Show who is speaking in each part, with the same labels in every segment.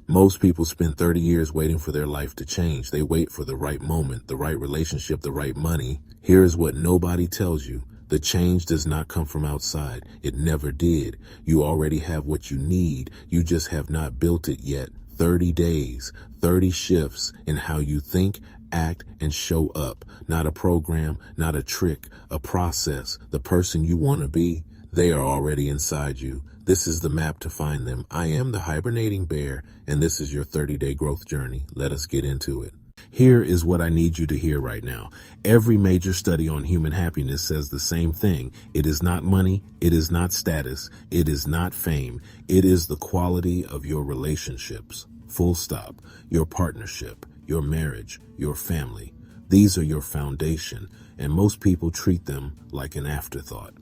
Speaker 1: Most people spend 30 years waiting for their life to change. They wait for the right moment, the right relationship, the right money. Here is what nobody tells you. The change does not come from outside. It never did. You already have what you need. You just have not built it yet. 30 days, 30 shifts in how you think, act, and show up. Not a program, not a trick, a process. The person you want to be, they are already inside you. This is the map to find them. I am the hibernating bear, and this is your 30-day growth journey. Let us get into it. Here is what I need you to hear right now. Every major study on human happiness says the same thing. It is not money. It is not status. It is not fame. It is the quality of your relationships. Full stop. Your partnership, your marriage, your family. These are your foundation, and most people treat them like an afterthought.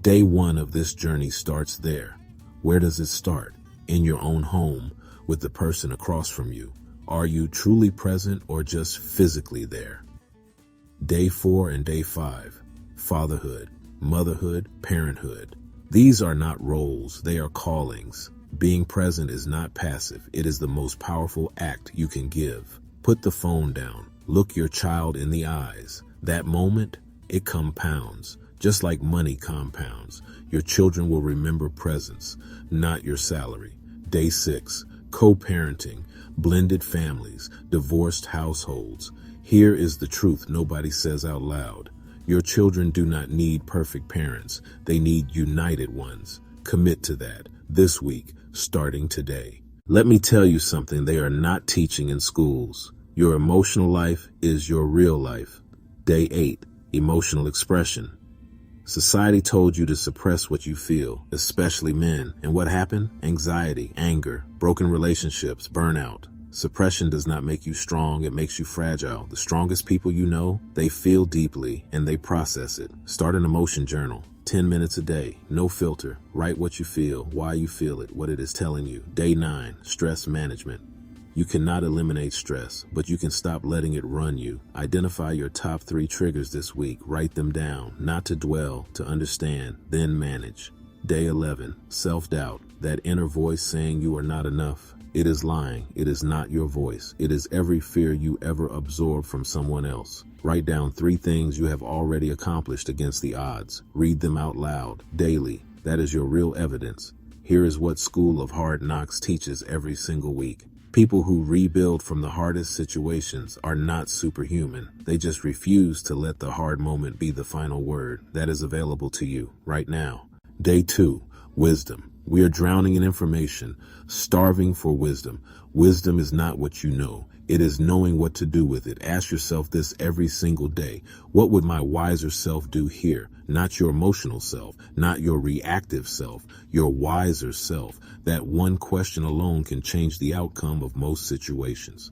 Speaker 1: Day one of this journey starts there. Where does it start? In your own home, with the person across from you. Are you truly present or just physically there? Day 4 and day 5. Fatherhood, motherhood, parenthood. These are not roles, they are callings. Being present is not passive. It is the most powerful act you can give. Put the phone down. Look your child in the eyes. That moment, it compounds. Just like money compounds, your children will remember presence, not your salary. Day 6, co-parenting, blended families, divorced households. Here is the truth nobody says out loud. Your children do not need perfect parents. They need united ones. Commit to that this week, starting today. Let me tell you something they are not teaching in schools. Your emotional life is your real life. Day 8, emotional expression. Society told you to suppress what you feel, especially men. And what happened? Anxiety, anger, broken relationships, burnout. Suppression does not make you strong, it makes you fragile. The strongest people you know, they feel deeply and they process it. Start an emotion journal. 10 minutes a day, no filter. Write what you feel, why you feel it, what it is telling you. Day 9, stress management. You cannot eliminate stress, but you can stop letting it run you. Identify your top 3 triggers this week. Write them down, not to dwell, to understand, then manage. Day 11, self-doubt. That inner voice saying you are not enough. It is lying. It is not your voice. It is every fear you ever absorbed from someone else. Write down 3 things you have already accomplished against the odds. Read them out loud, daily. That is your real evidence. Here is what School of Hard Knocks teaches every single week. People who rebuild from the hardest situations are not superhuman. They just refuse to let the hard moment be the final word. That is available to you right now. Day 2, wisdom. We are drowning in information, starving for wisdom. Wisdom is not what you know. It is knowing what to do with it. Ask yourself this every single day. What would my wiser self do here? Not your emotional self, not your reactive self, your wiser self. That one question alone can change the outcome of most situations.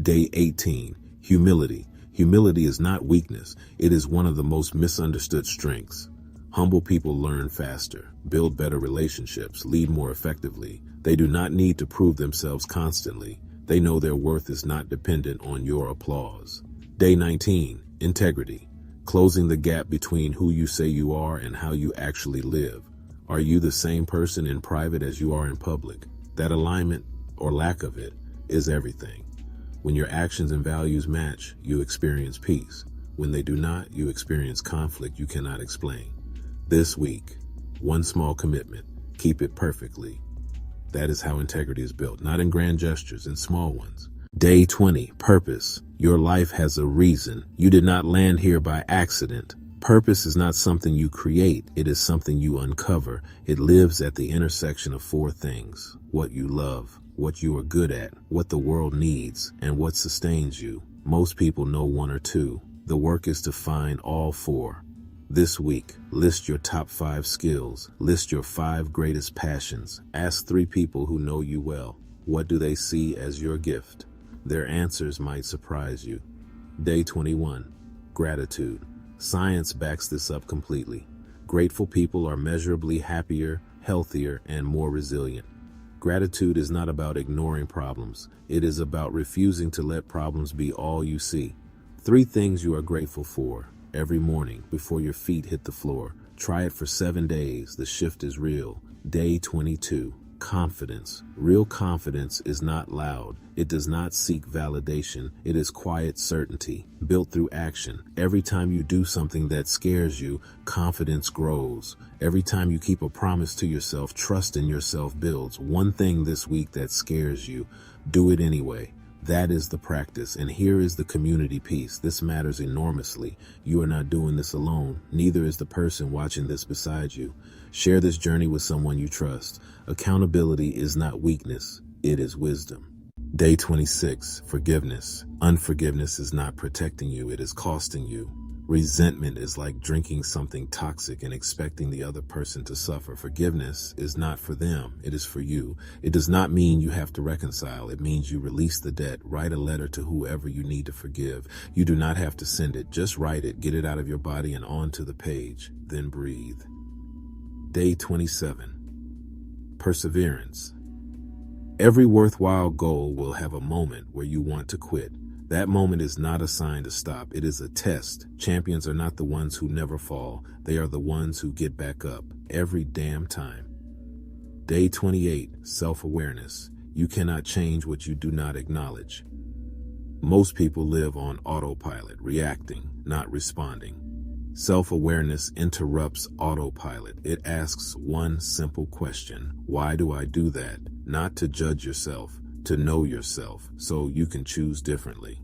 Speaker 1: Day 18, humility. Humility is not weakness. It is one of the most misunderstood strengths. Humble people learn faster, build better relationships, lead more effectively. They do not need to prove themselves constantly. They know their worth is not dependent on your applause. Day 19, integrity. Closing the gap between who you say you are and how you actually live. Are you the same person in private as you are in public? That alignment, or lack of it, is everything. When your actions and values match, you experience peace. When they do not, you experience conflict you cannot explain. This week, one small commitment, keep it perfectly. That is how integrity is built, not in grand gestures, in small ones. Day 20, purpose. Your life has a reason. You did not land here by accident. Purpose is not something you create. It is something you uncover. It lives at the intersection of 4 things: what you love, what you are good at, what the world needs, and what sustains you. Most people know 1 or 2. The work is to find all 4. This week, list your top 5 skills. List your 5 greatest passions. Ask 3 people who know you well. What do they see as your gift? Their answers might surprise you. Day 21, gratitude. Science backs this up completely. Grateful people are measurably happier, healthier, and more resilient. Gratitude is not about ignoring problems. It is about refusing to let problems be all you see. 3 things you are grateful for every morning before your feet hit the floor. Try it for 7 days. The shift is real. Day 22, confidence. Real confidence is not loud. It does not seek validation. It is quiet certainty, built through action. Every time you do something that scares you, confidence grows. Every time you keep a promise to yourself, trust in yourself builds. One thing this week that scares you, do it anyway. That is the practice, and here is the community piece. This matters enormously. You are not doing this alone. Neither is the person watching this beside you. Share this journey with someone you trust. Accountability is not weakness, it is wisdom. Day 26, forgiveness. Unforgiveness is not protecting you, it is costing you. Resentment is like drinking something toxic and expecting the other person to suffer. Forgiveness is not for them, it is for you. It does not mean you have to reconcile. It means you release the debt. Write a letter to whoever you need to forgive. You do not have to send it. Just write it, get it out of your body and onto the page. Then breathe. Day 27, perseverance. Every worthwhile goal will have a moment where you want to quit. That moment is not a sign to stop. It is a test. Champions are not the ones who never fall. They are the ones who get back up every damn time. Day 28, self-awareness. You cannot change what you do not acknowledge. Most people live on autopilot, reacting, not responding. Self-awareness interrupts autopilot. It asks one simple question. Why do I do that? Not to judge yourself, to know yourself, so you can choose differently.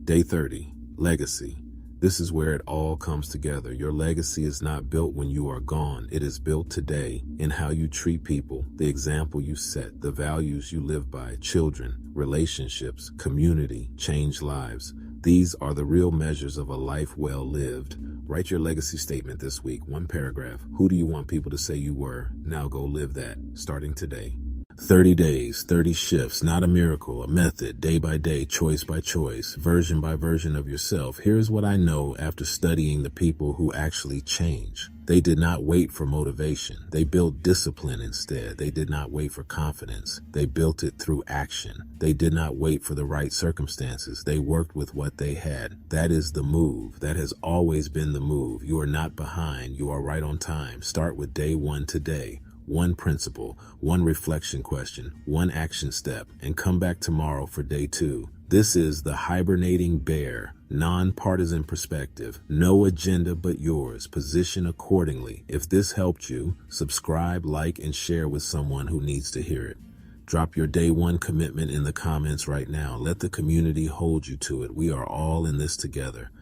Speaker 1: Day 30, legacy. This is where it all comes together. Your legacy is not built when you are gone. It is built today in how you treat people, the example you set, the values you live by. Children, relationships, community, change lives. These are the real measures of a life well lived. Write your legacy statement this week, one paragraph. Who do you want people to say you were? Now go live that, starting today. 30 days, 30 shifts, not a miracle, a method, day by day, choice by choice, version by version of yourself. Here's what I know after studying the people who actually change. They did not wait for motivation. They built discipline instead. They did not wait for confidence. They built it through action. They did not wait for the right circumstances. They worked with what they had. That is the move. That has always been the move. You are not behind. You are right on time. Start with day one today. One principle, one reflection question, one action step, and come back tomorrow for day 2. This is the Hibernating Bear, non-partisan perspective, no agenda but yours. Position accordingly. If this helped you, subscribe, like, and share with someone who needs to hear it. Drop your day 1 commitment in the comments right now. Let the community hold you to it. We are all in this together.